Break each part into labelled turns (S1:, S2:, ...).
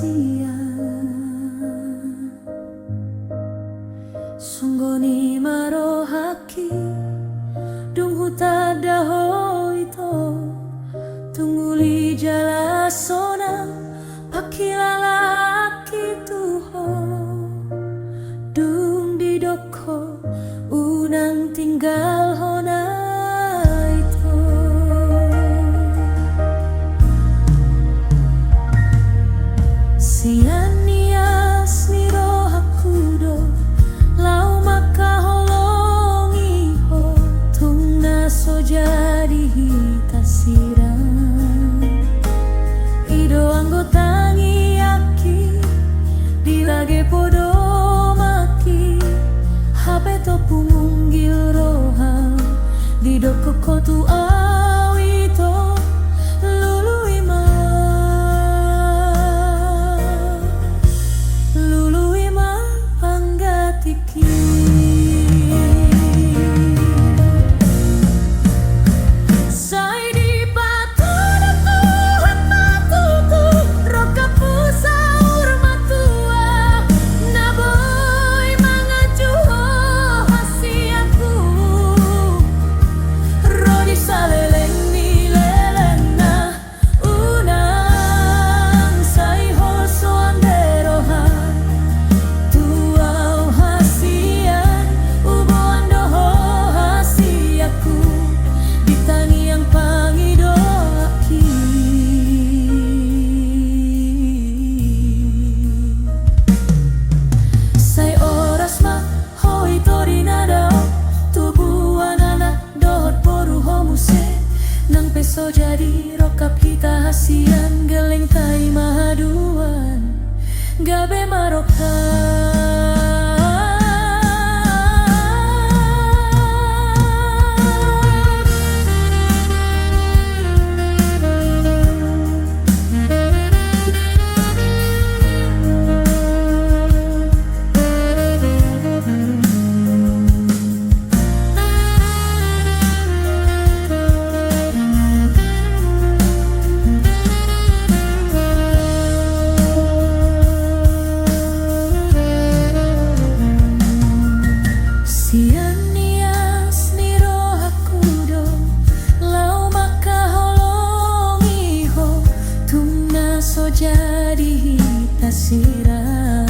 S1: rahasia. Sunggoni marohaki dung huta daho ito tunguli jala sonang pakilalaki tuho dung didoko unang tinggal hona ito. Sian nias niro hakudo lau makaholongi ho tung naso jadi hitasirang ido anggotangi aki dilage podo maki hape to pumunggil rohang didoko kotu awito luluima panggatiki. So jadi rokap kita hasian geleng tai mahaduan gabe maroka. Jadi hitasira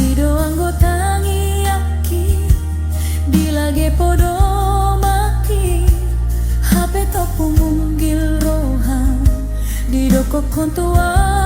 S1: ido anggotangi aki dilage podo maki hape to pumunggil rohang didoko kontua